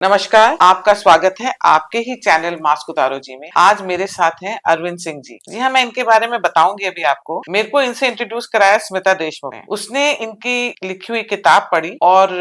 नमस्कार, आपका स्वागत है आपके ही चैनल मास्क उतारो जी में। आज मेरे साथ हैं अरविंद सिंह जी। जी हाँ, मैं इनके बारे में बताऊंगी अभी आपको। मेरे को इनसे इंट्रोड्यूस कराया स्मिता देशमुख ने। उसने इनकी लिखी हुई किताब पढ़ी और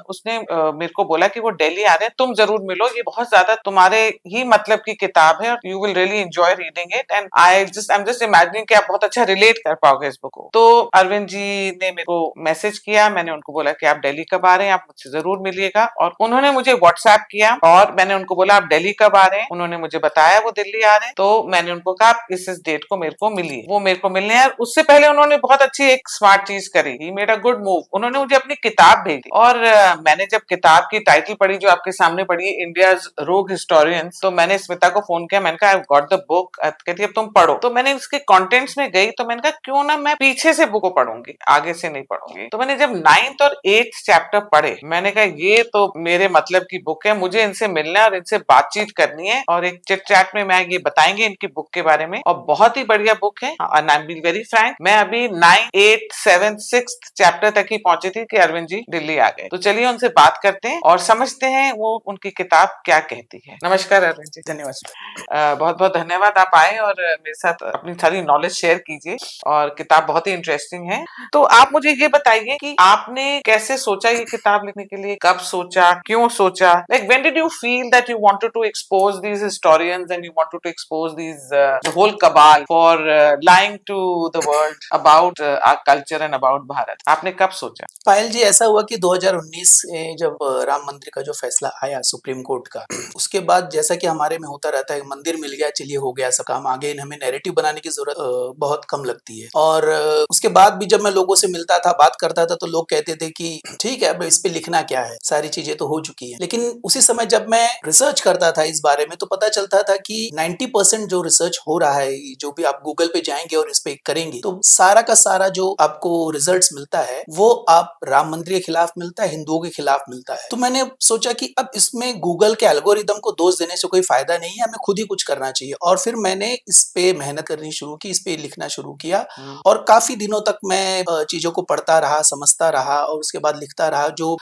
उसने मेरे को बोला कि वो दिल्ली आ रहे हैं, तुम जरूर मिलो, ये बहुत ज्यादा तुम्हारे ही मतलब की किताब है और you will really enjoy reading it and I am just imagining कि आप बहुत अच्छा रिलेट कर पाओगे इस बुक को। तो अरविंद जी ने मेरे को मैसेज किया, मैंने उनको बोला कि आप दिल्ली कब आ रहे हैं, आप मुझसे जरूर मिलिएगा और उन्होंने मुझे व्हाट्सएप किया और मैंने उनको बोला आप दिल्ली कब आ रहे हैं। उन्होंने मुझे बताया वो दिल्ली आ रहे हैं, तो मैंने उनको कहा आप इस डेट को मेरे को मिलिए। वो मेरे को मिलने आए। उससे पहले उन्होंने बहुत अच्छी एक स्मार्ट चीज करी, he made a good move. उन्होंने मुझे अपनी किताब भेजी और मैंने जब किताब की टाइटल पढ़ी जो आपके सामने पढ़ी है, इंडियाज रोग हिस्टोरियंस, तो मैंने स्मिता को फोन किया, मैंने कहा आई गॉट द बुक। कहती अब तुम पढ़ो। तो मैंने इसके कंटेंट्स में गई तो मैंने कहा क्यों ना मैं पीछे से बुक को पढ़ूंगी, आगे से नहीं पढ़ूंगी। तो मैंने जब 9th और 8th चैप्टर पढ़े, मैंने कहा ये तो मेरे मतलब की बुक है, मुझे इनसे मिलना है और इनसे बातचीत करनी है और एक चिट चैट में मैं ये बताएंगे इनकी बुक के बारे में। और बहुत ही बढ़िया बुक है। I am be very Frank, मैं अभी 9, 8, 7, 6 चैप्टर तक ही पहुंची थी कि अरविंद जी दिल्ली आ गए। तो चलिए उनसे बात करते हैं और समझते हैं वो उनकी किताब क्या कहती है। नमस्कार अरविंद जी। धन्यवाद। बहुत बहुत धन्यवाद आप आए और मेरे साथ अपनी सारी नॉलेज शेयर कीजिए और किताब बहुत ही इंटरेस्टिंग है। तो आप मुझे ये बताइए कि आपने कैसे सोचा ये किताब लिखने के लिए, कब सोचा, क्यों सोचा, like when did you feel that you wanted to expose these historians and you wanted to expose these the whole cabal for lying to the world about our culture and about Bharat. आपने कब सोचा? पायल जी, ऐसा हुआ कि 2019 में जब राम मंदिर का जो फैसला आया सुप्रीम कोर्ट का, उसके बाद जैसा कि हमारे में होता रहता है, मंदिर मिल गया चलिए हो गया सब काम, आगे हमें नैरेटिव बनाने की जरूरत बहुत कम लगती है। और उसके बाद भी जब मैं लोगों से मिलता था, बात करता था, तो लोग कहते थे कि ठीक है, अब इस पे लिखना क्या है, सारी चीजें तो हो चुकी है। लेकिन उसी समय जब मैं रिसर्च करता था इस बारे में, तो पता चलता था कि 90% जो रिसर्च हो रहा है, जो भी आप गूगल पे जाएंगे और इस पे करेंगे, तो सारा का सारा जो आपको रिजल्ट्स मिलता है वो आप राम मंदिर के खिलाफ मिलता है, हिंदुओं के खिलाफ मिलता है। तो मैंने सोचा कि अब इसमें गूगल के एल्गोरिदम को दोष देने से कोई फायदा नहीं है, हमें खुद ही कुछ करना चाहिए। और फिर मैंने इस पे मेहनत करनी शुरू की, इस पे लिखना शुरू किया और काफी दिनों तक मैं चीजों को पढ़ता रहा, समझता रहा और उसके बाद लिखता रहा। जो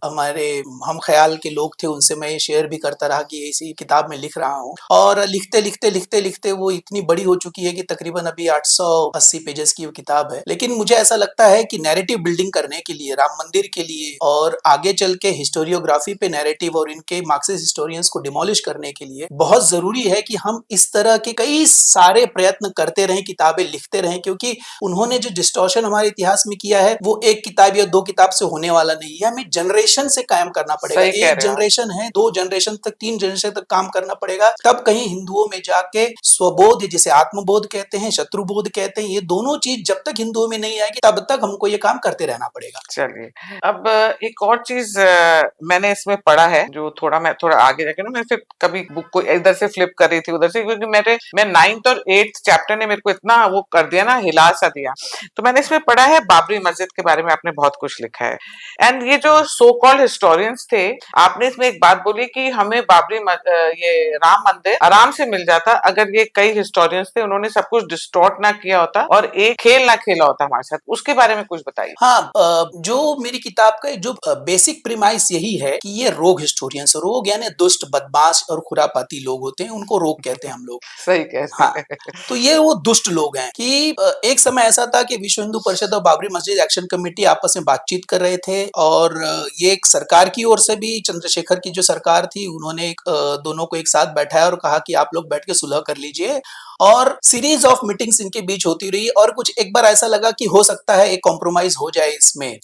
हमारे हम ख्याल के लोग थे उनसे मैं ये शेयर भी करता रहा कि इसी किताब में लिख रहा हूँ। और लिखते लिखते लिखते लिखते वो इतनी बड़ी हो चुकी है कि तकरीबन अभी 880 पेजेस की वो किताब है। लेकिन मुझे ऐसा लगता है कि नैरेटिव बिल्डिंग करने के लिए, राम मंदिर के लिए और आगे चल के हिस्टोरियोग्राफी पे नैरेटिव और इनके मार्क्सिस्ट हिस्टोरियंस को डिमोलिश करने के लिए बहुत जरूरी है कि हम इस तरह के कई सारे प्रयत्न करते रहें, किताबें लिखते रहें, क्योंकि उन्होंने जो डिस्टॉर्शन हमारे इतिहास में किया है वो एक किताब या दो किताब से होने वाला नहीं है। हमें जनरेशन से कायम करना पड़ेगा। सही कह एक रहे हो आप। जनरेशन है, 2 जनरेशन तक, 3 जनरेशन तक काम करना पड़ेगा, तब कहीं हिंदुओं में जाके स्वबोध, जिसे आत्मबोध कहते हैं, शत्रुबोध कहते हैं, ये दोनों चीज जब तक हिंदुओं में नहीं आएगी तब तक हमको ये काम करते रहना पड़ेगा। चलिए, अब एक और चीज मैंने इसमें पढ़ा है जो मैं थोड़ा आगे जाके ना, मैं फिर कभी बुक को इधर से फ्लिप कर रही थी उधर से, क्योंकि मैं 9th और 8th चैप्टर ने मेरे को इतना वो कर दिया ना, हिला सा दिया। तो मैंने इसमें पढ़ा है बाबरी मस्जिद के बारे में, आपने बहुत कुछ लिखा है एंड ये जो सो कॉल्ड हिस्टोरियंस थे, आपने इसमें एक बात बोली कि हमें ये राम मंदिर आराम से मिल जाता अगर ये कई हिस्टोरियंस थे, उन्होंने सब कुछ डिस्टॉर्ट ना किया होता और एक खेल ना खेला होता हमारे साथ। उसके बारे में कुछ बताइए। हाँ, जो मेरी किताब का जो बेसिक प्रीमाइस यही है कि ये रोग हिस्टोरियंस, रोग यानी दुष्ट, बदमाश और खुरापाती लोग होते हैं, उनको रोग कहते हैं हम लोग। सही कह रहे हाँ, हैं। तो ये वो दुष्ट लोग हैं कि एक समय ऐसा था कि विश्व हिंदू परिषद और बाबरी मस्जिद एक्शन कमेटी आपस में बातचीत कर रहे थे और ये एक सरकार की ओर से भी, चंद्रशेखर की जो सरकार थी, उन्होंने दोनों को एक साथ बैठाया और कहा कि आप लोग बैठ के सुलह कर लीजिए। और सीरीज ऑफ मीटिंग्स इनके बीच होती रही और कुछ एक बार ऐसा लगा कि हो सकता है एक कॉम्प्रोमाइज हो जाए इसमें।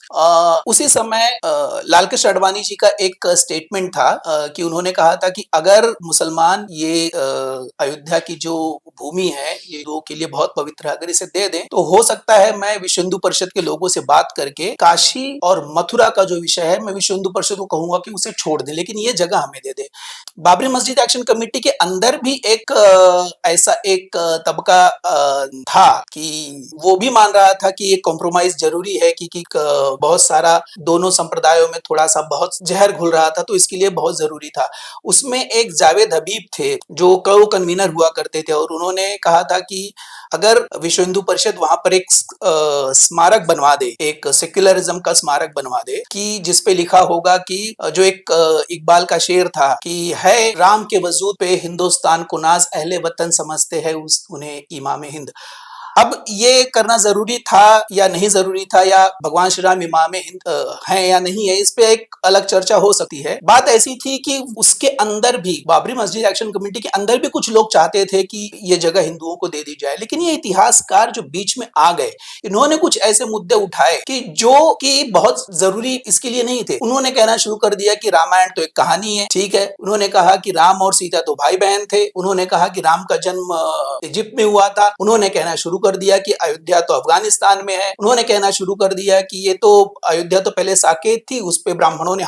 उसी समय लाल कृष्ण अडवाणी जी का एक स्टेटमेंट था कि उन्होंने कहा था कि अगर मुसलमान ये अयोध्या की जो भूमि है ये लोगों के लिए बहुत पवित्र है, अगर इसे दे दें तो हो सकता है मैं विश्व हिंदू परिषद के लोगों से बात करके काशी और मथुरा का जो विषय है मैं विश्व हिंदू परिषद को कहूंगा कि उसे छोड़ दें, लेकिन ये जगह हमें दे दे। बाबरी मस्जिद एक्शन कमेटी के अंदर भी एक ऐसा एक तबका था कि वो भी मान रहा था कि ये कॉम्प्रोमाइज जरूरी है कि बहुत सारा दोनों संप्रदायों में थोड़ा सा बहुत जहर घुल रहा था, तो इसके लिए बहुत जरूरी था। उसमें एक जावेद हबीब थे जो को कन्वीनर हुआ करते थे और उन्होंने कहा था कि अगर विश्व हिंदू परिषद वहां पर एक स्मारक बनवा दे, एक सेक्युलरिज्म का स्मारक बनवा दे कि जिसपे लिखा होगा कि जो एक इकबाल का शेर था कि है राम के वजूद पे हिंदुस्तान को नाज, अहले वतन समझते हैं उन्हें इमाम हिंद। अब ये करना जरूरी था या नहीं जरूरी था, या भगवान श्री राम इमाम हिंद हैं या नहीं है, इस पे एक अलग चर्चा हो सकती है। बात ऐसी थी कि उसके अंदर भी बाबरी मस्जिद एक्शन कमेटी के अंदर भी कुछ लोग चाहते थे कि ये जगह हिंदुओं को दे दी जाए, लेकिन ये इतिहासकार जो बीच में आ गए, इन्होंने कुछ ऐसे मुद्दे उठाए कि जो कि बहुत जरूरी इसके लिए नहीं थे। उन्होंने कहना शुरू कर दिया कि रामायण तो एक कहानी है, ठीक है। उन्होंने कहा कि राम और सीता तो भाई बहन थे। उन्होंने कहा कि राम का जन्म इजिप्ट में हुआ था। उन्होंने कहना शुरू कर दिया कि अयोध्या तो अफगानिस्तान में है। उन्होंने कहना शुरू कर दिया कि ये तो अयोध्या तो पहले साकेत थी, उस पे ब्राह्मणों ने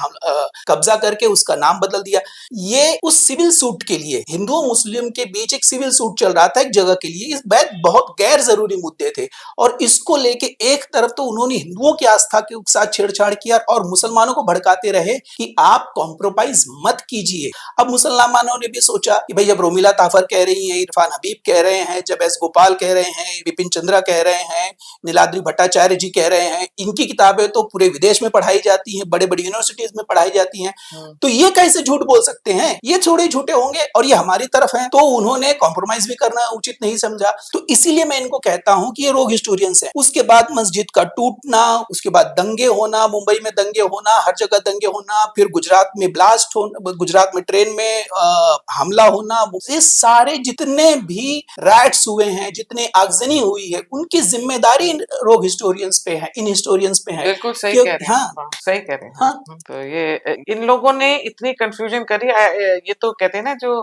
कब्जा करके उसका नाम बदल दिया। ये उस सिविल सूट के लिए, हिंदू मुस्लिम के बीच एक सिविल सूट चल रहा था एक जगह के लिए, इस बात बहुत गैर जरूरी मुद्दे थे। और इसको लेके एक तरफ तो उन्होंने हिंदुओं की आस्था के साथ छेड़छाड़ किया और मुसलमानों को भड़काते रहे कि आप कॉम्प्रोमाइज मत कीजिए। अब मुसलमानों ने भी सोचा कि भाई जब रोमिला ताफर कह रही है, इरफान हबीब कह रहे हैं, जब एस गोपाल कह रहे हैं, बिपिन चंद्रा कह रहे हैं, नीलाद्री भट्टाचार्य जी कह रहे हैं, इनकी किताबें तो पूरे विदेश में पढ़ाई जाती हैं, बड़े बड़ी यूनिवर्सिटीज में पढ़ाई जाती हैं, तो ये कैसे झूठ बोल सकते हैं, ये थोड़े झूठे होंगे और ये हमारी तरफ है। तो उन्होंने कॉम्प्रोमाइज भी करना उचित नहीं समझा। तो इसीलिए मैं इनको कहता हूं कि ये रोग हिस्टोरियंस है। उसके बाद मस्जिद का टूटना, उसके बाद दंगे होना, मुंबई में दंगे होना, हर जगह दंगे होना, फिर गुजरात में ब्लास्ट होना, गुजरात में ट्रेन में हमला होना, ये सारे जितने भी राइट्स हुए हैं, जितने आगजनी हुई है, उनकी जिम्मेदारी रोग हिस्टोरियंस पे है, इन हिस्टोरियंस पे है। बिल्कुल सही कह रहे हैं। हाँ, सही कह रहे हैं। हाँ, तो ये इन लोगों ने इतनी कंफ्यूजन करी। ये तो कहते हैं ना जो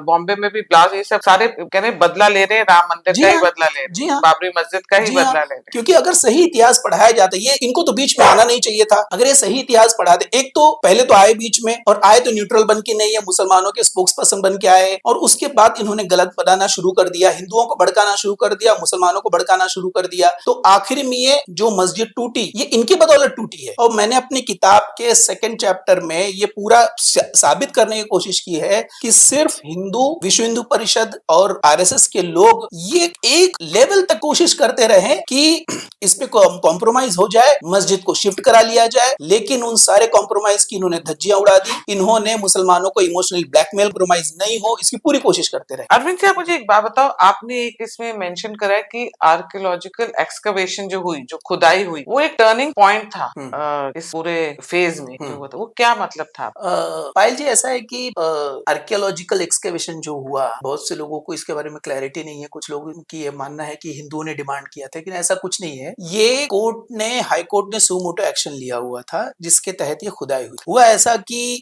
बॉम्बे में भी ब्लास्ट, ये सब सारे कह रहे बदला ले रहे हैं, राम मंदिर जी का ही हाँ, बदला ले रहे जी हैं, हाँ, बाबरी मस्जिद का ही जी हाँ, बदला ले रहे हैं। क्योंकि अगर सही इतिहास पढ़ाया जाता, ये इनको तो बीच में आना नहीं चाहिए था। अगर ये सही इतिहास पढ़ाते, एक तो पहले तो आए बीच में, और आए तो न्यूट्रल बन के नहीं है, मुसलमानों के स्पोक्स पर्सन बन के आए, और उसके बाद इन्होंने गलत बनाना शुरू कर दिया, हिंदुओं को भड़काना शुरू कर दिया, मुसलमानों को भड़काना शुरू कर दिया। तो आखिर में ये जो मस्जिद टूटी, ये इनकी बदौलत टूटी है। और मैंने अपनी किताब के सेकंड चैप्टर में ये पूरा साबित करने की कोशिश की है कि सिर्फ हिंदू, विश्व हिंदू परिषद और आरएसएस के लोग ये एक लेवल तक कोशिश करते रहे कि इस पे कॉम्प्रोमाइज हो जाए, मस्जिद को शिफ्ट करा लिया जाए, लेकिन उन सारे कॉम्प्रोमाइज की इन्होंने धज्जियां उड़ा दी। इन्होंने मुसलमानों को इमोशनली ब्लैकमेल, कॉम्प्रोमाइज नहीं हो, इसकी पूरी कोशिश करते रहे। अरविंद जी, आप मुझे एक बात बताओ, आपने एक इसमें मेंशन करा है कि आर्कियोलॉजिकल एक्सकवेशन जो हुई, जो खुदाई हुई, वो एक टर्निंग पॉइंट था इस पूरे फेज में जो हुआ था, वो क्या मतलब था? पायल जी, ऐसा है कि आर्कियोलॉजिकल एक्सकवेशन जो हुआ, बहुत से लोगों को इसके बारे में क्लैरिटी नहीं है। कुछ लोगों की ये मानना है कि हिंदुओं ने डिमांड किया था, लेकिन ऐसा कुछ नहीं है। ये कोर्ट ने, हाई कोर्ट ने सू मोटो एक्शन लिया हुआ था, जिसके तहत ये खुदाई हुई। हुआ ऐसा कि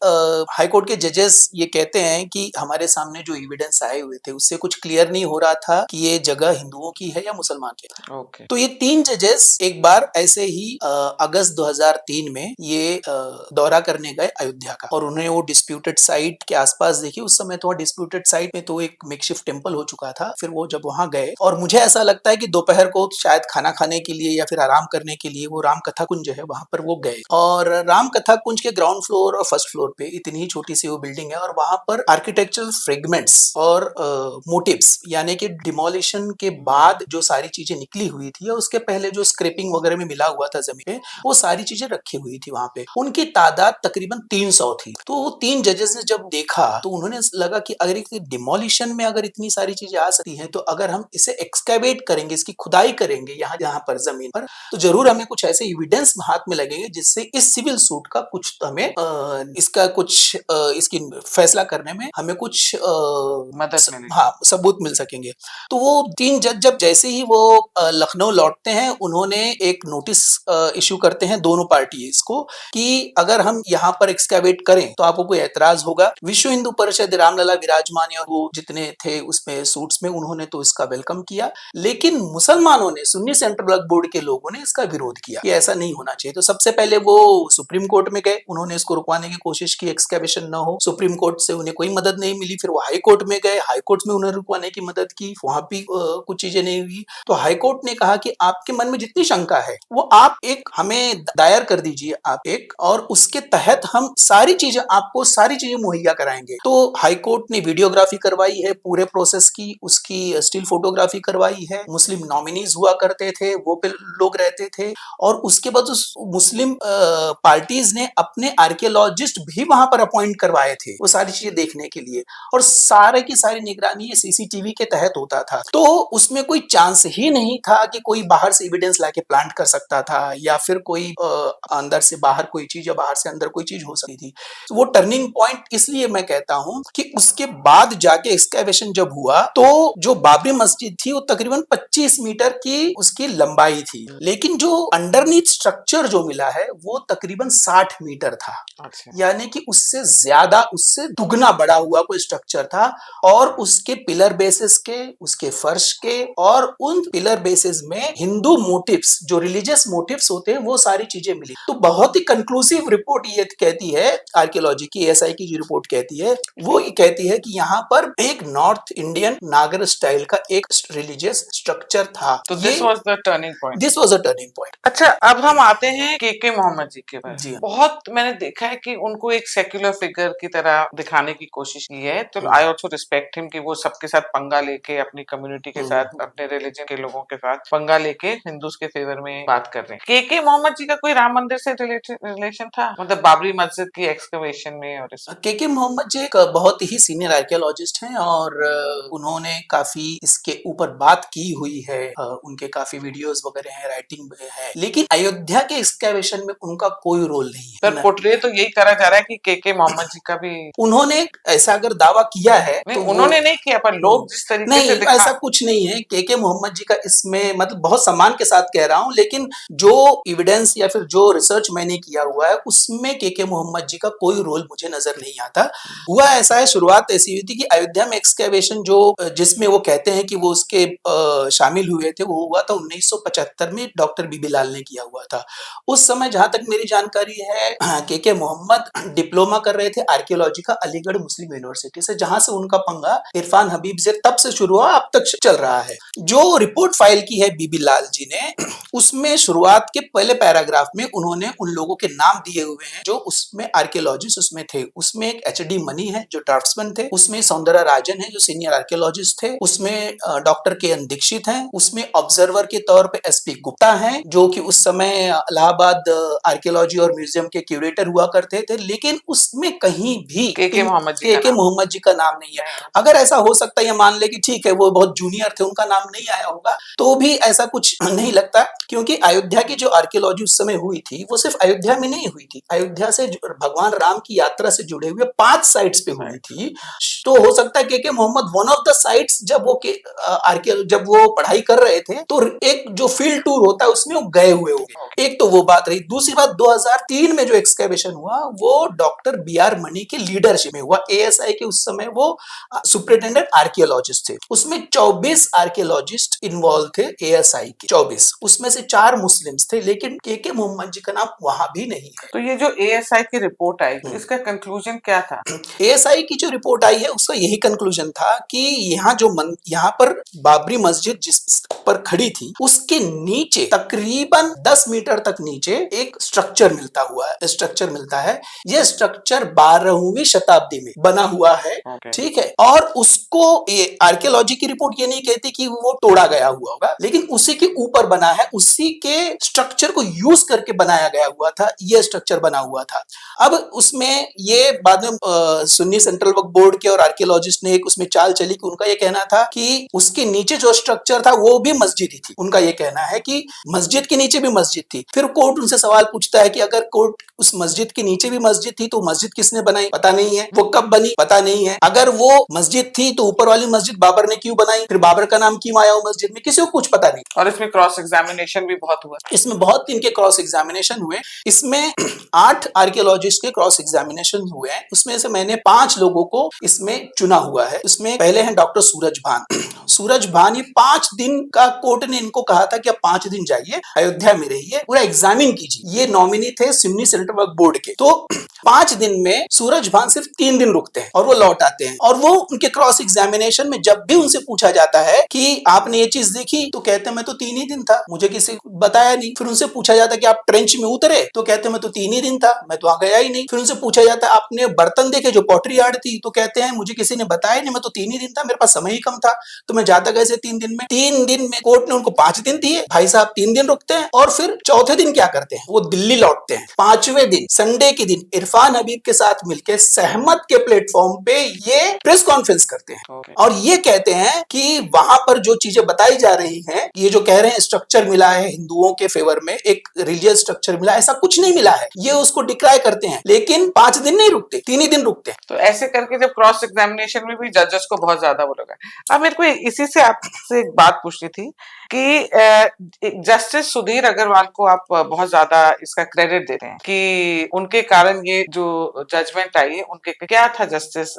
हाई कोर्ट के जजेस ये कहते हैं कि हमारे सामने जो एविडेंस आए हुए थे उससे कुछ क्लियर नहीं हो रहा था कि ये जगह हिंदुओं की है या मुसलमान की है। ओके। तो ये 3 जजेस एक बार ऐसे ही अगस्त 2003 में ये दौरा करने गए अयोध्या का, और उन्हें वो डिस्प्यूटेड साइट के आसपास देखी। उस समय तो डिस्प्यूटेड साइट में तो एक मेकशिफ्ट टेम्पल हो चुका था। फिर वो जब वहां गए, और मुझे ऐसा लगता है कि दोपहर को शायद खाना खाने के लिए या फिर आराम करने के लिए वो राम कथा कुंज है, वहां पर वो गए। और राम कथा कुंज के ग्राउंड फ्लोर और फर्स्ट फ्लोर पे इतनी ही छोटी सी वो बिल्डिंग है, और वहां पर आर्किटेक्चरल फ्रेगमेंट्स और मोटिव्स, यानी कि डिमोलिशन के बाद जो सारी चीजें निकली हुई थी, या उसके पहले जो स्क्रैपिंग वगैरह में मिला हुआ था जमीन पे, वो सारी चीजें रखी हुई थी वहां पे। उनकी तादाद तकरीबन 300 थी। तो 3 जजेस ने जब देखा तो उन्होंने लगा कि अगर डिमोलिशन में अगर इतनी सारी चीजें आ सकती हैं, तो अगर हम इसे एक्सकैवेट करेंगे, इसकी खुदाई करेंगे यहाँ पर जमीन पर, तो जरूर हमें कुछ ऐसे एविडेंस हाथ में लगेंगे जिससे इस सिविल सूट का कुछ हमें इसका कुछ इसकी फैसला करने में हमें कुछ मदद मिलेगी। हाँ, सबूत मिल सकेंगे। तो वो 3 जज जब जैसे ही वो लखनऊ लौटते हैं, उन्होंने एक नोटिस इश्यू करते हैं दोनों पार्टीज को कि अगर हम यहाँ पर एक्सकैवेट करें तो आपको कोई एतराज होगा। विश्व हिंदू परिषद, रामलला विराजमान और वो जितने थे उसमें सूट्स में, उन्होंने तो इसका वेलकम किया, लेकिन मुसलमानों ने, सुन्नी सेंट्रल वक्फ बोर्ड के लोगों ने इसका विरोध किया कि ऐसा नहीं होना चाहिए। तो सबसे पहले वो सुप्रीम कोर्ट में गए, उन्होंने इसको रुकवाने की कोशिश की, एक्सकैवेशन ना हो। सुप्रीम कोर्ट से उन्हें कोई मदद नहीं मिली। फिर वो हाई कोर्ट में गए, हाई कोर्ट में उन्होंने रुकवाने की मदद की, वहां भी कुछ चीजें नहीं नहीं हुई, तो हाई कोर्ट ने कहा कि आपके मन में जितनी शंका है वो आप एक हमें दायर कर दीजिए आप एक, और उसके तहत हम सारी चीजें मुहैया कराएंगे। तो हाई कोर्ट ने वीडियोग्राफी करवाई है पूरे प्रोसेस की, उसकी स्टिल फोटोग्राफी करवाई है, मुस्लिम नॉमिनीज हुआ करते थे वो पे लोग रहते थे, और उसके बाद उस मुस्लिम पार्टीज ने अपने आर्कियोलॉजिस्ट भी वहां पर अपॉइंट करवाए थे वो सारी चीजें देखने के लिए, और सारे की सारी निगरानी सीसीटीवी के तहत होता था। तो उसमें कोई चांस ही नहीं था कि कोई बाहर से एविडेंस लाके प्लांट कर सकता था, या फिर कोई अंदर से बाहर कोई चीज या बाहर से अंदर कोई चीज हो सकती थी। तो वो टर्निंग पॉइंट इसलिए मैं कहता हूं कि उसके बाद जाके एक्सकैवेशन जब हुआ तो जो बाबरी मस्जिद थी वो तकरीबन 25 मीटर की उसकी लंबाई थी, लेकिन जो अंडरनीथ स्ट्रक्चर जो मिला है वो तकरीबन 60 मीटर था। अच्छा। यानी कि उससे ज्यादा, उससे दुगना बड़ा हुआ कोई स्ट्रक्चर था, और उसके पिलर बेसिस के, उसके फर्श के, और उन पिलर बेसिस में हिंदू मोटिव्स, जो रिलीजियस मोटिव्स होते हैं वो सारी चीजें मिली। तो बहुत ही कंक्लूसिव रिपोर्ट ये कहती है, आर्कियोलॉजी की एएसआई की जो रिपोर्ट कहती है वो ये कहती है कि यहाँ पर एक नॉर्थ इंडियन नागर स्टाइल का एक रिलीजियस स्ट्रक्चर था। तो this was the turning point. This was a turning point. अच्छा, अब हम आते हैं के मोहम्मद जी के बारे जी में। हाँ। बहुत मैंने देखा है कि उनको एक सेक्युलर फिगर की तरह दिखाने की कोशिश की है, तो आई ऑल्सो रिस्पेक्ट हिम कि वो सबके साथ पंगा लेके, अपनी कम्युनिटी के साथ, अपने रिलीजन के लोगों के साथ पंगा लेके हिंदूज के फेवर में बात कर रहे हैं। के मोहम्मद जी का कोई राम मंदिर से रिलेशन था, मतलब बाबरी मस्जिद की एक्सकवेशन में? और के मोहम्मद जी एक बहुत ही सीनियर आर्कियोलॉजिस्ट हैं, और उन्होंने काफी इसके ऊपर बात की हुई है, उनके काफी वीडियोस वगैरह हैं, राइटिंग है, लेकिन अयोध्या के एक्सकैवेशन में उनका कोई रोल नहीं है। पर पोर्ट्रे तो यही करा जा रहा है कि के मोहम्मद जी का भी उन्होंने ऐसा अगर दावा किया है नहीं, तो उन्होंने नहीं किया, पर लोग जिस तरीके नहीं, से ऐसा कुछ नहीं है। के मोहम्मद जी का इसमें मतलब बहुत सम्मान के साथ कह रहा हूं, लेकिन जो एविडेंस या फिर जो रिसर्च मैंने किया हुआ है उसमें के मोहम्मद जी का कोई रोल मुझे नजर नहीं आता। हुआ ऐसा है, शुरुआत ऐसी हुई थी कि अयोध्या में एक्सकैवेशन जो जिसमें वो कहते हैं कि वो उसके शामिल हुए थे, वो हुआ था 1975 में, डॉक्टर बीबी लाल ने किया हुआ था। उस समय जहां तक मेरी जानकारी है के मोहम्मद डिप्लोमा कर रहे थे आर्कियोलॉजी का अलीगढ़ मुस्लिम यूनिवर्सिटी से, जहां से उनका पंगा इरफान हबीब से तब से शुरू हुआ, अब तक चल रहा है। जो रिपोर्ट फाइल की है बीबी लाल जी ने, उसमें शुरुआत के पहले पैराग्राफ में उन्होंने उन लोगों के नाम दिए हुए हैं जो उसमें आर्कियोलॉजिस्ट उसमें थे। उसमें एक एचडी मनी है जो ड्राफ्ट्समैन थे, उसमें सौंदर्य राजन है जो सीनियर आर्कियोलॉजिस्ट थे, उसमें डॉक्टर के एन दीक्षित हैं, उसमें ऑब्जर्वर के तौर पे एसपी गुप्ता हैं जो कि उस समय इलाहाबाद आर्कियोलॉजी और म्यूजियम के क्यूरेटर हुआ करते थे, लेकिन उसमें कहीं भी के मोहम्मद जी का नाम नहीं है। अगर ऐसा हो सकता है, मान ले कि ठीक है वो बहुत जूनियर थे, उनका नाम नहीं आया होगा, तो भी ऐसा कुछ नहीं लगता, क्योंकि अयोध्या की जो आर्कियोलॉजी उस समय हुई थी वो सिर्फ अयोध्या में नहीं हुई थी, अयोध्या से भगवान राम की यात्रा से जुड़े हुए 5 साइट्स पे हुई थी। तो हो सकता है के Mohammad one of the sites जब वो पढ़ाई कर रहे थे तो एक जो फील्ड टूर होता है उसमें वो गए हुए होंगे। एक तो वो बात रही। दूसरी बात, 2003 में जो एक्सकैवेशन हुआ वो डॉक्टर बी आर मनी के लीडरशिप में हुआ। एएसआई के उस समय वो सुपरिटेंडेंट आर्कियोलॉजिस्ट थे। उसमें 24 आर्कियोलॉजिस्ट इन्वॉल्व थे एएसआई के, 24, उसमें से 4 मुस्लिम्स थे, लेकिन के मोहम्मद जी का नाम वहां भी नहीं है। तो ये जो एएसआई की रिपोर्ट आई, इसका कंक्लूजन क्या था? एएसआई की जो रिपोर्ट आई है उसका यही कंक्लूजन था कि यहाँ पर बाबरी मस्जिद जिस पर खड़ी थी उसके नीचे तकरीबन 10 मीटर तक नीचे एक स्ट्रक्चर मिलता है। यह स्ट्रक्चर 12वीं शताब्दी में बना हुआ है। ठीक है, और उसको आर्कियोलॉजी की रिपोर्ट ये नहीं कहती कि वो तोड़ा गया हुआ होगा, लेकिन उसी के ऊपर बना है, उसी के स्ट्रक्चर को यूज करके बनाया गया हुआ था, यह स्ट्रक्चर बना हुआ था। अब उसमें ये बाद में सुन्नी सेंट्रल वक्फ बोर्ड के और आर्कियोलॉजिस्ट ने एक उसमें चाल चली कि उनका ये कहना था कि उसके नीचे जो स्ट्रक्चर था वो भी मस्जिद ही थी। उनका ये कहना है कि मस्जिद के नीचे भी मस्जिद थी। फिर कोर्ट उनसे सवाल पूछता है कि अगर कोर्ट उस मस्जिद के नीचे भी मस्जिद थी तो मस्जिद किसने बनाई? पता नहीं है। वो कब बनी? पता नहीं है। अगर वो मस्जिद थी तो ऊपर वाली मस्जिद बाबर ने क्यों बनाई? फिर बाबर का नाम क्यों आया वो मस्जिद में? किसी को कुछ पता नहीं। और इसमें क्रॉस एग्जामिनेशन भी बहुत हुआ। इसमें बहुत इनके क्रॉस एग्जामिनेशन हुए। इसमें 8 आर्कियोलॉजिस्ट के क्रॉस एग्जामिनेशन हुए हैं। उसमें से मैंने 5 लोगों को इसमें चुना हुआ है। इसमें पहले हैं डॉक्टर सूरज भान। सूरज भान ये 5 दिन का कोर्ट ने इनको कहा था कि आप 5 दिन जाइए, अयोध्या में रहिए, पूरा एग्जामिन कीजिए। ये नॉमिनी थे सुन्नी सेनेटर वक्फ बोर्ड के। तो 5 दिन में सूरज भान सिर्फ 3 दिन रुकते हैं और वो लौट आते हैं। और वो उनके क्रॉस एग्जामिनेशन में जब भी उनसे पूछा जाता है कि आपने ये चीज देखी, तो कहते हैं मैं तो 3 ही दिन था, मुझे किसी को बताया नहीं। फिर उनसे पूछा जाता है कि आप ट्रेंच में उतरे, तो कहते हैं मैं तो 3 ही दिन था, मैं तो वहां गया ही नहीं। फिर उनसे पूछा जाता है आपने बर्तन देखे जो पॉटरी यार्ड थी, तो कहते हैं मुझे किसी ने बताया नहीं, मैं तो 3 ही दिन था, मेरे पास समय ही कम था, तो मैं जाता कैसे 3 दिन में। 3 दिन में कोर्ट ने उनको 5 दिन दिए, भाई साहब 3 दिन रुकते हैं और फिर चौथे दिन क्या करते हैं, वो दिल्ली लौटते हैं। 5वें दिन संडे के दिन इरफान हबीब के साथ मिलकर सहमत के प्लेटफॉर्म पे ये प्रेस कॉन्फ्रेंस करते हैं और ये कहते हैं कि वहां पर जो चीजें बताई जा रही हैं, ये जो कह रहे हैं स्ट्रक्चर मिला है हिंदुओं के फेवर में, एक रिलीजियस स्ट्रक्चर मिला, ऐसा कुछ नहीं मिला है, ये उसको डिक्राई करते हैं। लेकिन 5 दिन नहीं रुकते, 3 ही दिन रुकते हैं। तो ऐसे करके जब क्रॉस एग्जामिनेशन में भी जजेस को बहुत ज्यादा वो लगा। अब मेरे को इसी से आपसे एक बात पूछनी थी कि जस्टिस सुधीर अग्रवाल को आप बहुत ज्यादा इसका क्रेडिट देते हैं कि उनके कारण ये जो जजमेंट आई, उनके क्या था जस्टिस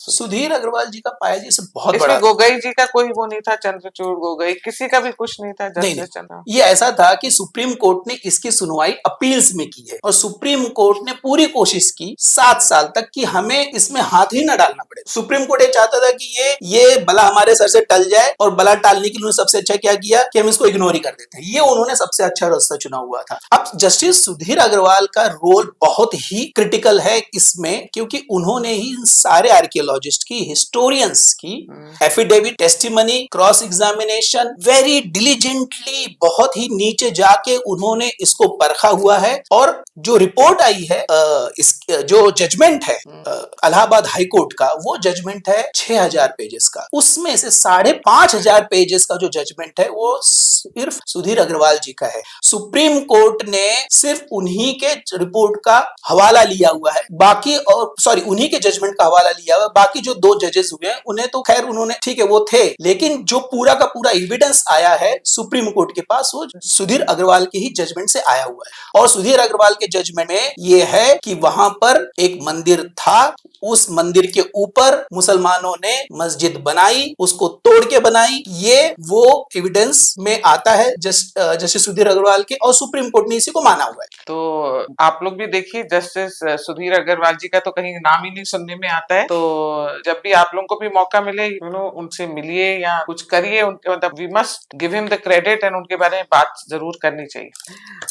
सुधीर अग्रवाल जी का पाया जी से बहुत इसमें बड़ा, गोगोई जी का कोई वो नहीं था, चंद्रचूड़ गोगोई किसी का भी कुछ नहीं था, नहीं, जस्टिस चंद्र। ये ऐसा था कि सुप्रीम कोर्ट ने इसकी सुनवाई अपील्स में की है और सुप्रीम कोर्ट ने पूरी कोशिश की 7 साल तक कि हमें इसमें हाथ ही न डालना पड़े। सुप्रीम कोर्ट ये चाहता था कि ये बला हमारे सर से टल जाए, और बला टालने के लिए उन्होंने सबसे अच्छा क्या किया कि हम इसको इग्नोर ही कर देते हैं। ये उन्होंने सबसे अच्छा रास्ता चुना हुआ था। अब जस्टिस सुधीर अग्रवाल का रोल बहुत ही क्रिटिकल है इसमें, क्योंकि उन्होंने ही सारे आर्कियोलॉजिस्ट की, हिस्टोरियंस की affidavit, testimony, cross examination very diligently, बहुत ही नीचे जाके उन्होंने इसको परखा हुआ है। और जो रिपोर्ट आई है, इस जो जजमेंट है इलाहाबाद हाई कोर्ट का, वो जजमेंट है 6000 पेजेस का। उसमें से 5500 पेजेस का जो जजमेंट है वो सिर्फ सुधीर अग्रवाल जी का है। सुप्रीम कोर्ट ने सिर्फ उन्हीं के रिपोर्ट का हवाला लिया हुआ है, बाकी और सॉरी उन्हीं के जजमेंट का हवाला लिया हुआ है। बाकी जो 2 जजेस हुए हैं उन्हें तो खैर उन्होंने ठीक है वो थे, लेकिन जो पूरा का पूरा एविडेंस आया है सुप्रीम कोर्ट के पास वो सुधीर अग्रवाल के ही जजमेंट से आया हुआ है। और सुधीर अग्रवाल के जजमेंट में ये है कि वहां पर एक मंदिर था, उस मंदिर के ऊपर मुसलमानों ने मस्जिद बनाई, उसको तोड़ के बनाई, ये वो एविडेंस में आता है जस्टिस सुधीर अग्रवाल के, और सुप्रीम कोर्ट ने इसी को माना हुआ है। तो आप लोग भी देखिए, जस्टिस सुधीर अग्रवाल जी का तो कहीं नाम ही नहीं सुनने में आता है। तो जब भी आप लोगों को भी मौका मिले, उनसे मिलिए या कुछ करिए, मतलब we must give him the credit and उनके बारे में बात जरूर करनी चाहिए।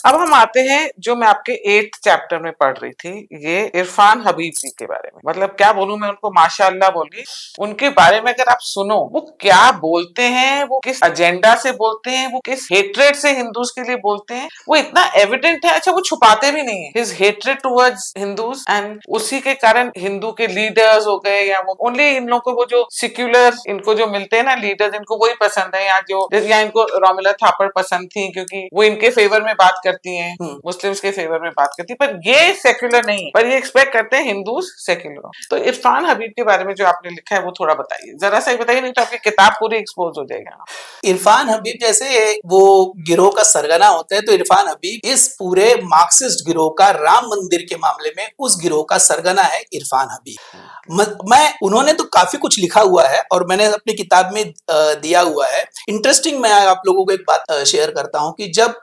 अब हम आते हैं जो मैं आपके 8th चैप्टर में पढ़ रही थी, ये इरफान हबीब जी के बारे में। मतलब क्या बोलूं मैं उनको, माशाअल्लाह बोलिए। उनके बारे में अगर आप सुनो, वो क्या बोलते हैं, वो किस एजेंडा से बोलते हैं, वो किस हेट्रेड से हिंदूज के लिए बोलते हैं, वो इतना एविडेंट है। अच्छा, वो छुपाते भी नहीं है his hatred towards Hindus, and उसी के कारण हिंदू के लीडर्स हो गए, या वो ओनली इन लोगों को वो जो सिक्युलर इनको जो मिलते हैं ना लीडर्स, इनको वही पसंद है, या इनको रोमिला थापर पसंद थी क्योंकि वो इनके फेवर में बात करती हैं, मुस्लिम्स के फेवर में बात करती है। पर ये सेक्युलर नहीं है, पर ये एक्सपेक्ट करते हैं हिंदूज सेक्युलर। तो इरफान हबीब के बारे में जो आपने लिखा है वो थोड़ा बताइए, जरा सा ही बताइए, नहीं तो आपकी किताब पूरी एक्सपोज हो जाएगा। इरफान हबीब जैसे वो गिरोह का सरगना होता है, तो इरफान हबीब इस पूरे मार्क्सिस्ट गिरोह का, राम मंदिर के मामले में उस गिरोह का सरगना है इरफान हबीब। मैं उन्होंने तो काफी कुछ लिखा हुआ है और मैंने अपनी किताब में दिया हुआ है। इंटरेस्टिंग, मैं आप लोगों को एक बात शेयर करता हूं कि जब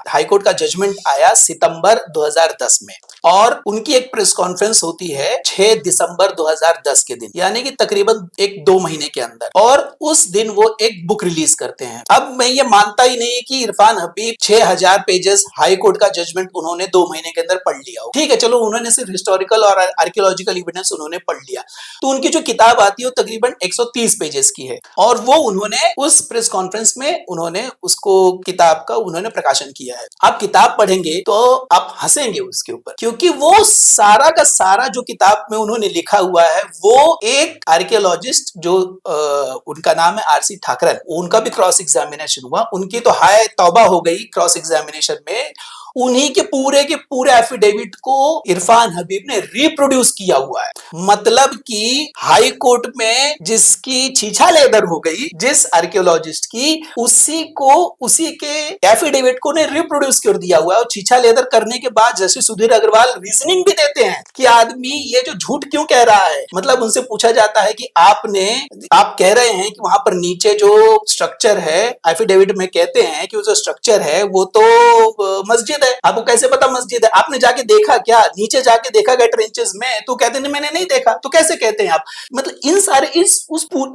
हाईकोर्ट का जजमेंट आया सितंबर 2010 में, और उनकी एक प्रेस कॉन्फ्रेंस होती है 6 दिसंबर 2010 के दिन, यानी कि तकरीबन 1-2 महीने के अंदर, और उस दिन वो एक बुक रिलीज करते हैं। अब मैं ये मानता ही नहीं कि Irfan Habib 6000 pages high court का जजमेंट उन्होंने 2 महीने के अंदर पढ़ लिया हो। ठीक है, चलो उन्होंने सिर्फ हिस्टोरिकल और आर्कियोलॉजिकल एविडेंस उन्होंने पढ़ लिया, तो उनकी जो किताब आती है वो तकरीबन 130 पेजेस की है, और वो उन्होंने उस प्रेस कॉन्फ्रेंस में उन्होंने उसको किताब का उन्होंने प्रकाशन किया है। आप किताब पढ़ेंगे तो आप हंसेंगे उसके ऊपर, क्योंकि वो सारा का सारा जो किताब में उन्होंने लिखा हुआ है, वो एक आर्कियोलॉजिस्ट जो उनका नाम है आरसी ठाकरन, उनका भी क्रॉस एग्जामिनेशन हुआ, उनकी तो हाय तौबा हो गई क्रॉस एग्जामिनेशन में। उन्हीं के पूरे एफिडेविट को इरफान हबीब ने रिप्रोड्यूस किया हुआ है। मतलब कि हाई कोर्ट में जिसकी छीछा लेदर हो गई, जिस आर्कियोलॉजिस्ट की, उसी के एफिडेविट को ने रिप्रोड्यूस कर दिया हुआ है। और छीछा लेदर करने के बाद जस्टिस सुधीर अग्रवाल रीजनिंग भी देते हैं कि आदमी ये जो झूठ क्यों कह रहा है। मतलब उनसे पूछा जाता है कि आप कह रहे हैं कि वहां पर नीचे जो स्ट्रक्चर है, एफिडेविट में कहते हैं कि वो जो स्ट्रक्चर है वो तो मस्जिद है, आपको कैसे पता मस्जिद है? आपने जाके देखा क्या? नीचे जाके देखा गया ट्रेंचेस में? तो कहते नहीं मैंने नहीं देखा। तो कैसे कहते हैं आप? मतलब इन सारे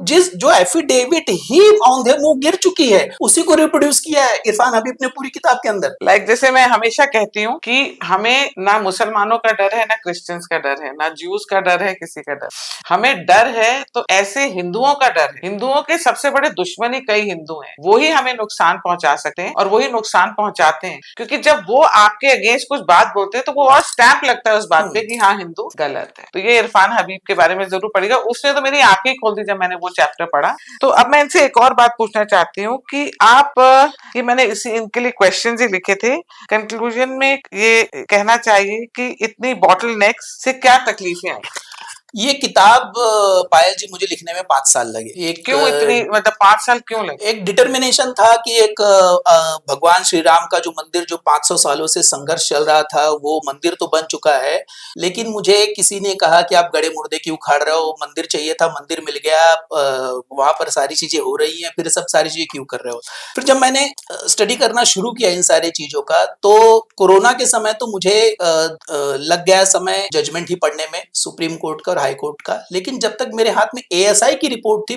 जिस जो एफिडेविट ही औंधे मुंह गिर चुकी है उसी को रिप्रोड्यूस किया है इरफान हबीब ने पूरी किताब के अंदर। जैसे मैं हमेशा कहती हूँ कि हमें ना मुसलमानों का डर है, ना क्रिश्चियंस का डर है, ना ज्यूज का डर है, किसी का डर। हमें डर है तो ऐसे हिंदुओं का डर है। हिंदुओं के सबसे बड़े दुश्मन ही कई हिंदू हैं। वो ही हमें नुकसान पहुंचा सकते हैं और वही नुकसान पहुंचाते हैं, क्योंकि जब वो आपके अगेंस्ट कुछ बात बोलते हैं तो वो और स्टैंप लगता है उस बात पे कि हाँ हिंदू गलत है। तो ये इरफान हबीब के बारे में जरूर पढ़ेगा। उसने तो मेरी आंखें खोल दी जब मैंने वो चैप्टर पढ़ा। तो अब मैं इनसे एक और बात पूछना चाहती हूँ कि आप ये मैंने इनके लिए क्वेश्चन ही लिखे थे, कंक्लूजन में ये कहना चाहिए कि इतनी बॉटल नेक्स से क्या तकलीफें आई? ये किताब पायल जी मुझे लिखने में 5 साल लगे। क्यों इतनी, मतलब 5 साल क्यों लगे? एक डिटर्मिनेशन था कि एक भगवान श्री राम का जो मंदिर जो 500 सालों से संघर्ष चल रहा था वो मंदिर तो बन चुका है, लेकिन मुझे किसी ने कहा कि आप गड़े मुर्दे क्यों उखाड़ रहे हो? मंदिर चाहिए था, मंदिर मिल गया, वहां पर सारी चीजें हो रही हैं, फिर सब सारी चीजें क्यों कर रहे हो? फिर जब मैंने स्टडी करना शुरू किया इन सारी चीजों का, तो कोरोना के समय तो मुझे लग गया समय जजमेंट ही पढ़ने में, सुप्रीम कोर्ट का और हाई कोर्ट का। लेकिन जब तक मेरे हाथ में एएसआई की रिपोर्ट थी,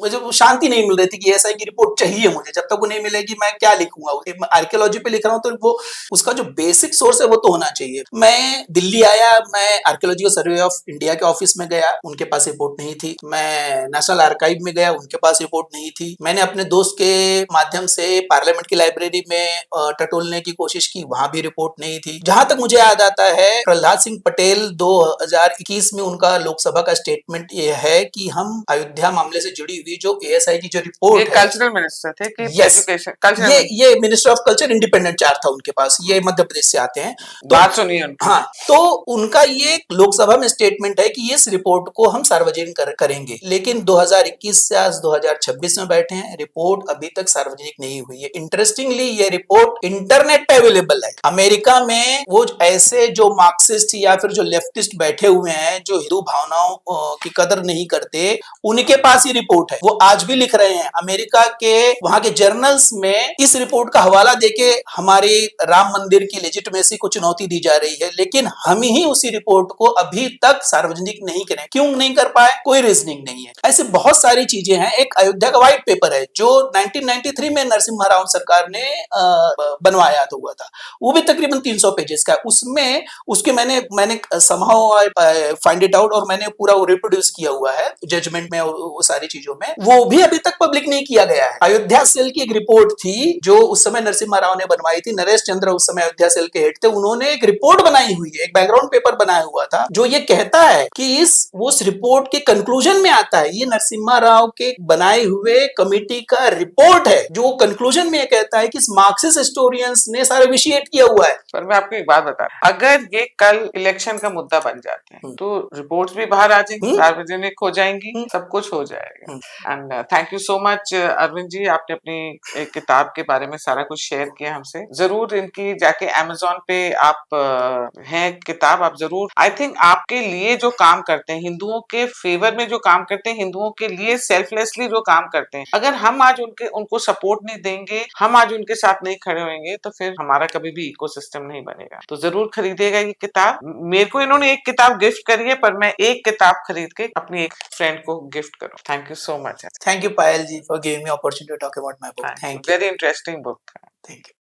मुझे शांति नहीं मिल रही थी कि एएसआई की रिपोर्ट चाहिए मुझे। जब तक वो नहीं मिलेगी मैं क्या लिखूंगा? आर्कियोलॉजी पे लिख रहा हूँ तो वो उसका जो बेसिक सोर्स है वो तो होना चाहिए। मैं दिल्ली आया, मैं आर्कियोलॉजिकल सर्वे ऑफ इंडिया के ऑफिस में गया, उनके पास रिपोर्ट नहीं थी। मैं नेशनल आर्काइव में गया, उनके पास रिपोर्ट नहीं थी। मैंने अपने दोस्त के माध्यम से पार्लियामेंट की लाइब्रेरी में टटोलने की कोशिश की, वहां भी रिपोर्ट नहीं थी। जहां तक मुझे याद आता है, प्रहलाद सिंह पटेल 2021 में उनका लोकसभा का स्टेटमेंट ये है कि हम अयोध्या मामले से जुड़ी हुई जो एएसआई की जो रिपोर्ट है, कल्चरल मिनिस्टर थे कि एजुकेशन, कल्चरल ये minister of culture independent charge था उनके पास, ये मध्य प्रदेश से आते हैं। तो बात सुनिए उनकी। हाँ, तो उनका ये लोकसभा में स्टेटमेंट है कि इस रिपोर्ट को हम सार्वजनिक करेंगे, लेकिन 2021 से आज 2026 में बैठे हैं, रिपोर्ट अभी तक सार्वजनिक नहीं हुई है। इंटरेस्टिंगली ये रिपोर्ट इंटरनेट पे अवेलेबल है। अमेरिका में वो ऐसे जो मार्क्सिस्ट या फिर जो लेफ्टिस्ट बैठे हुए हैं, जो हिंदू भावनाओं की कदर नहीं करते, उनके पास ये रिपोर्ट है, वो आज भी लिख रहे हैं। अमेरिका के वहां के जर्नल्स में इस रिपोर्ट का हवाला देके हमारे राम मंदिर की लेजिटिमेसी को चुनौती दी जा रही है, लेकिन हम ही उसी रिपोर्ट को अभी तक सार्वजनिक नहीं करें। क्यों नहीं कर पाए? कोई रीजनिंग नहीं है। ऐसे बहुत सारी चीजें हैं। एक अयोध्या का व्हाइट पेपर है जो 1993 में नरसिम्हा राव सरकार ने बनवाया तो हुआ था, वो भी तकरीबन 300 पेजेस का है। उसमें उसके मैंने समहाउ फाइंड इट आउट और मैंने पूरा वो रिप्रोड्यूस किया हुआ है जजमेंट में और वो सारी चीजों में, वो भी अभी तक पब्लिक नहीं किया गया है। अयोध्या सेल की एक रिपोर्ट थी जो उस समय नरसिम्हा राव ने बनवाई थी, नरेश चंद्र उस समय अयोध्या सेल के हेड थे, उन्होंने एक रिपोर्ट बनाई हुई है, एक बैकग्राउंड पेपर बनाया हुआ था जो ये कहता है कि उस रिपोर्ट के कंक्लूजन में आता है, ये नरसिम्हा राव के बनाए हुए कमिटी का रिपोर्ट है जो कंक्लूजन में ये कहता है कि मार्क्सिस्ट हिस्टोरियंस ने सारा विशिएट किया हुआ है। पर मैं आपको एक बात बता रहा हूं, अगर ये कल इलेक्शन का मुद्दा बन जाते हैं तो रिपोर्ट्स भी बाहर आ जाएंगी, सार्वजनिक हो जाएंगी, सब कुछ हो जाएगा। And thank you so much Arvind ji, आपने अपनी एक किताब के बारे में सारा कुछ शेयर किया हमसे। जरूर इनकी जाके अमेज़न पे आप हैं किताब, आप जरूर, आई थिंक आपके लिए जो काम करते हैं, हिंदुओं के फेवर में जो काम करते हैं, हिंदुओं के लिए सेल्फलेसली जो काम करते हैं, अगर हम आज उनको सपोर्ट नहीं देंगे, हम आज उनके साथ नहीं खड़े होंगे, तो फिर हमारा कभी भी इकोसिस्टम नहीं बनेगा। तो जरूर खरीदिएगा ये किताब। मेरे को इन्होंने एक किताब गिफ्ट करी है, पर मैं एक किताब खरीद के अपनी एक फ्रेंड को गिफ्ट करूँ। Thank you so much. Thank you Payal ji for giving me opportunity to talk about my book. Thank you. Very interesting book. Thank you.